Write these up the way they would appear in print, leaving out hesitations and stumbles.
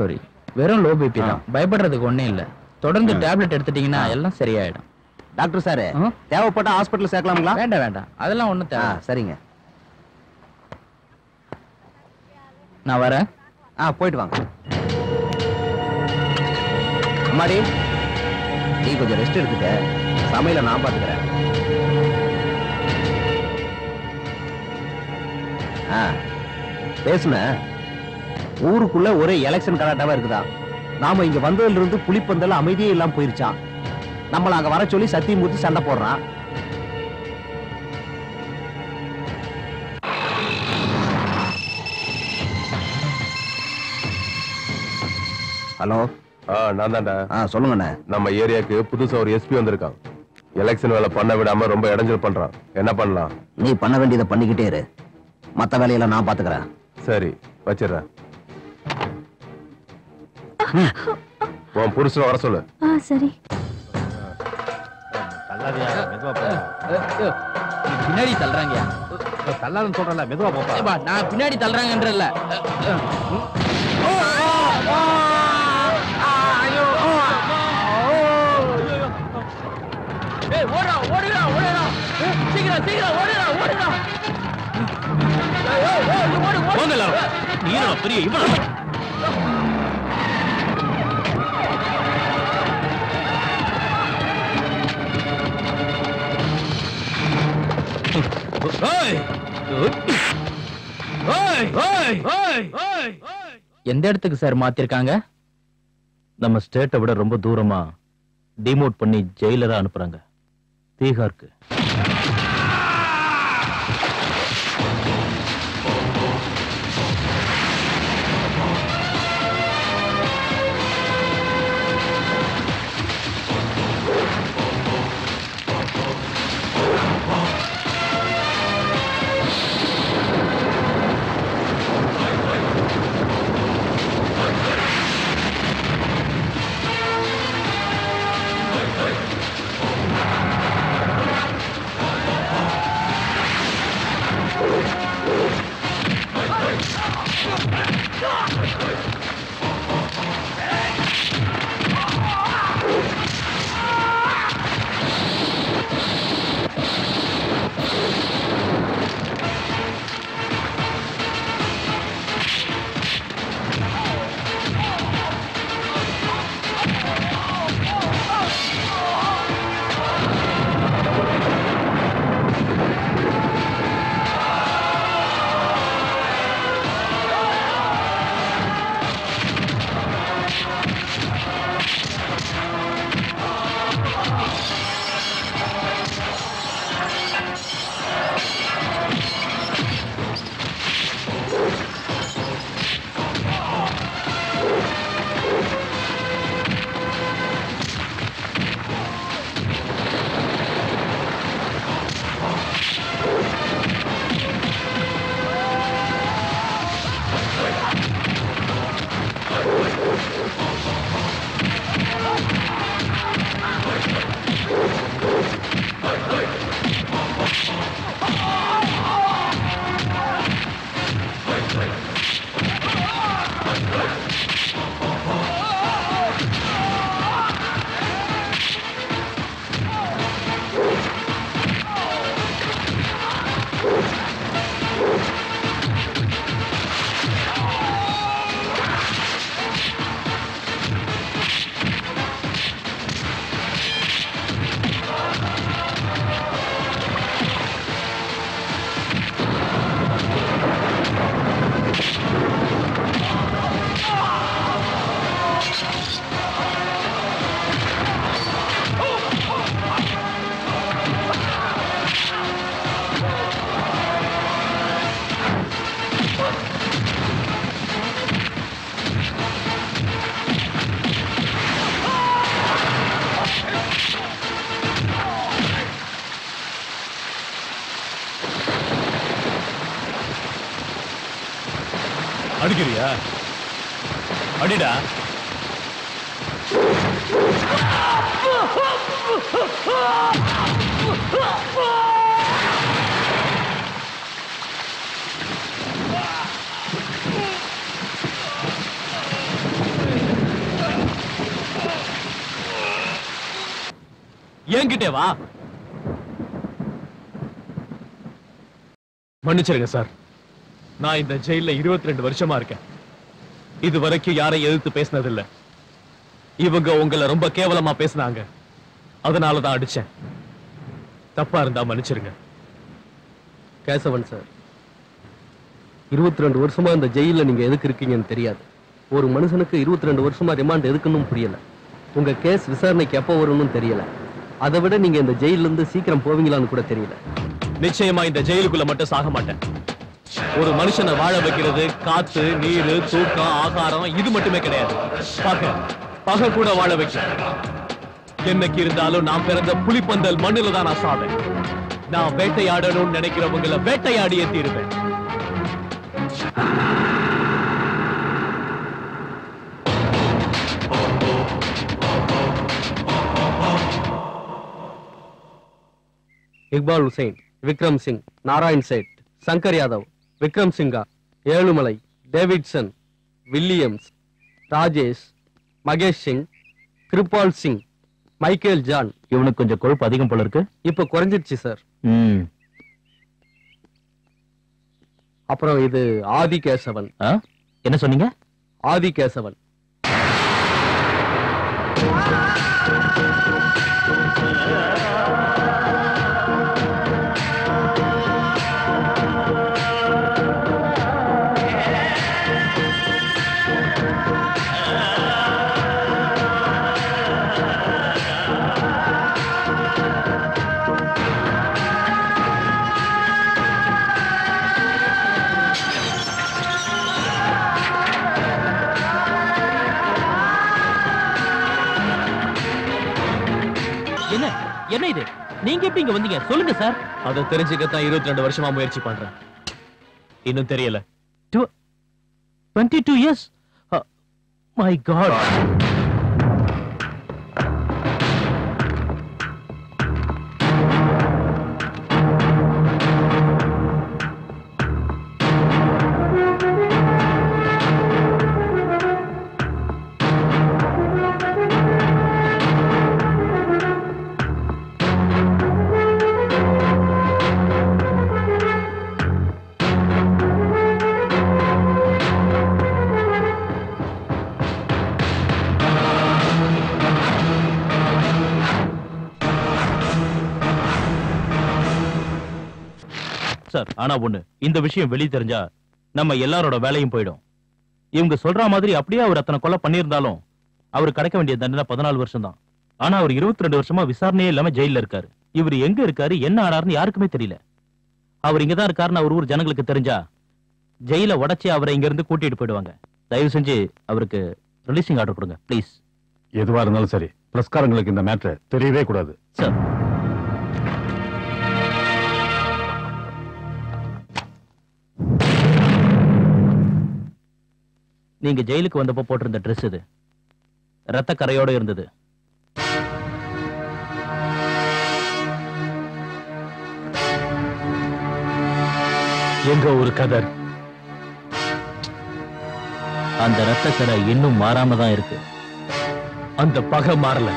Sorry, வெறும் low BP தான், பயப்படுறதுக்கு ஒண்ணே இல்ல. தொடர்ந்து டேப்லெட் எடுத்துட்டீங்கன்னா எல்லாம் சரியாயிடும். டாக்டர் சார், தேவைப்பட்ட ஹாஸ்பிடல் சேர்க்கலாங்களா? வேண்டாம் வேண்டாம், அதெல்லாம் ஒண்ணும் தேவை. சரிங்க, நான் வரேன். போயிட்டு வாங்க. அம்மாடி, நீ கொஞ்சம் ரெஸ்ட் எடுத்துக்க, சமையல நான் பாத்துக்கிறேன். பேசுன ஊருக்குள்ள ஒரே எலெக்ஷன் கலாட்டாவா இருக்குதா? நாம இங்க வந்ததுல இருந்து புலிப்பந்தல் அமைதியே இல்லாம போயிருச்சான். நம்மள அங்க வர சொல்லி சத்தியமூர்த்தி சண்டை போடுறான். ஹலோ, நான் தான்டா. சொல்லுங்கண்ணே. நம்ம ஏரியாக்கு புதுசா ஒரு எஸ்பி வந்திருக்கான். எலெக்ஷன் வேலை பண்ண விடாம ரொம்ப இடைஞ்சல் பண்றான். என்ன பண்ணலாம்? நீ பண்ண வேண்டியதை பண்ணிக்கிட்டே இரு, மத்த வேலையெல்லாம் நான் பாத்துக்கிறேன். சரி, வச்சிடுறேன். உன் புருஷன் வர சொல்லு. சரி. பின்னாடி தள்ளுறாங்க. தள்ளாதுன்னு சொல்றேன்ல, மெதுவா போப்பா. நான் பின்னாடி தள்ளுறாங்கன்றல. ஓடுறா ஓடுறா ஓடுறா, சீக்கிரம் சீக்கிரம் ஓடுறா ஓடுறா. பெரிய இவன் எந்த இடத்துக்கு சார் மாத்திருக்காங்க? நம்ம ஸ்டேட்டை விட ரொம்ப தூரமா டிமோட் பண்ணி ஜெயிலரா அனுப்புறாங்க, பீகாருக்கு. அடிக்கிறியா? அடிடா. என்கிட்டே வா. மன்னிச்சிருங்க சார், நான் இந்த ஜெயில 22 வருஷமா இருக்கேன். இது வரைக்கும் யாரையும் எதிர்த்து பேசினதில்ல. இவங்க உங்களை ரொம்ப கேவலமா பேசினாங்க, அதனாலதான் அடிச்சேன். தப்பா இருந்தா மன்னிச்சிருங்க. கேசவன் சார், 22 வருஷமா இந்த ஜெயில நீங்க எதுக்கு இருக்கீங்கன்னு தெரியாது. ஒரு மனுஷனுக்கு 22 வருஷமா ரிமாண்ட் எதுக்குன்னு புரியல. உங்க கேஸ் விசாரணைக்கு எப்போ வரும்னு தெரியல. அதை விட நீங்க இந்த ஜெயில இருந்து சீக்கிரம் போவீங்களான்னு கூட தெரியல. நிச்சயமா இந்த ஜெயிலுக்குள்ள மட்டும் சாக மாட்டேன். ஒரு மனுஷனை வாழ வைக்கிறது காத்து, நீர், தூக்கம், ஆகாரம் இது மட்டுமே கிடையாது. பகை கூட வாழ வைக்க. என்னைக்கு இருந்தாலும் நான் பிறந்த புலிப்பந்தல் மண்ணில தான் நான் சாவேன். நான் வேட்டையாடணும்னு நினைக்கிறவங்களை வேட்டையாடியே தீருவேன். Iqbal Hussain, Vikram Singh, Narayan Seth, Shankar Yadav, Vikram Singha, Ezhumalai, Davidson, Williams, Rajesh, Mahesh Singh, Kirpal Singh, Michael John. இவனுக்கு கொஞ்சம் கொழுப்பு அதிகம் போல இருக்கு. இப்ப குறைஞ்சிருச்சு சார். அப்புறம் இது ஆதி கேசவன். என்ன சொன்னீங்க? ஆதி கேசவன். என்ன இது? நீங்க எப்படி இங்க வந்தீங்க? சொல்லுங்க சார். அதை தெரிஞ்சுக்கத்தான் 22 வருஷமா முயற்சி பண்றேன். இன்னும் தெரியல. 22 years? My God. சார், ஆனா ஒண்ணு, இந்த விஷயம் வெளியே தெரிஞ்சா நம்ம எல்லாரோட வேலையும் போயிடும். இவங்க சொல்ற மாதிரி அப்படியே அவர் அத்தனை கொலை பண்ணியிருந்தாலும் அவர் கிடைக்க வேண்டிய தண்டனை 14 வருஷம் தான். ஆனா அவர் 22 வருஷமா விசாரணையே இல்லாம ஜெயில இருக்காரு. இவர் எங்க இருக்காரு, என்ன ஆனாருன்னு யாருக்குமே தெரியல. அவர் இங்கதான் இருக்காருன்னு அவர் ஊர் ஜனங்களுக்கு தெரிஞ்சா ஜெயில உடைச்சி அவரை இங்க இருந்து கூட்டிட்டு போயிடுவாங்க. தயவு செஞ்சு அவருக்கு ரிலீசிங் ஆர்டர் கொடுங்க ப்ளீஸ். எதுவா இருந்தாலும் சரி, பிரஸ்காரங்களுக்கு இந்த மேட்டர் தெரியவே கூடாது சார். நீங்க ஜெயிலுக்கு வந்தப்போ போட்டிருந்த ட்ரெஸ் இது ரத்த கரையோட இருந்தது. எங்க ஒரு கதர். அந்த ரத்த கரை இன்னும் மாறாம தான் இருக்கு. அந்த பகை மாறல.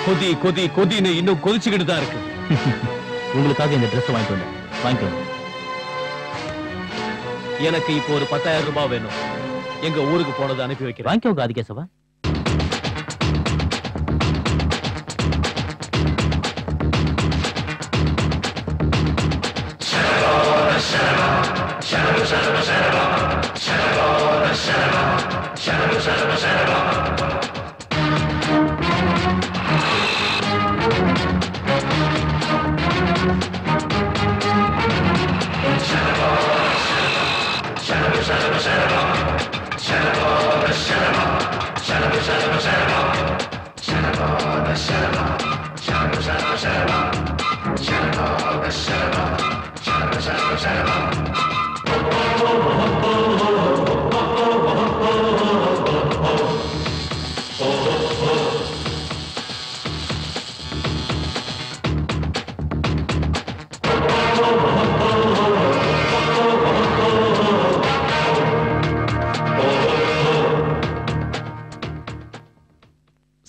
கொதி கொதி கொதின்னு இன்னும் கொதிச்சுக்கிட்டு தான் இருக்கு. உங்களுக்காக இந்த ட்ரெஸ் வாங்கிட்டு வந்தேன், வாங்கிக்கோங்க. எனக்கு இப்போ ஒரு 10,000 ரூபாய் வேணும். எங்க ஊருக்கு போனது அனுப்பி வைக்கிறேன். வாங்கிக்கோங்க ஆதிகேசவா.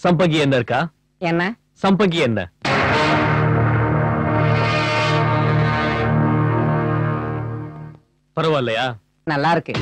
சம்பங்கி என்ன இருக்கா? என்ன சம்பங்கி என்ன? பரவாயில்லையா? நல்லா இருக்கு.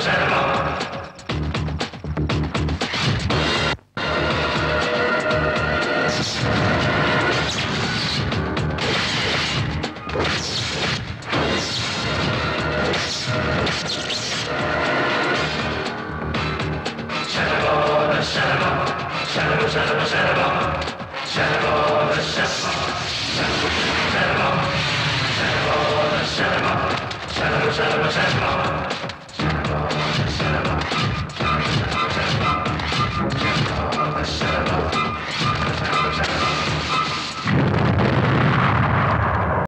Shalom.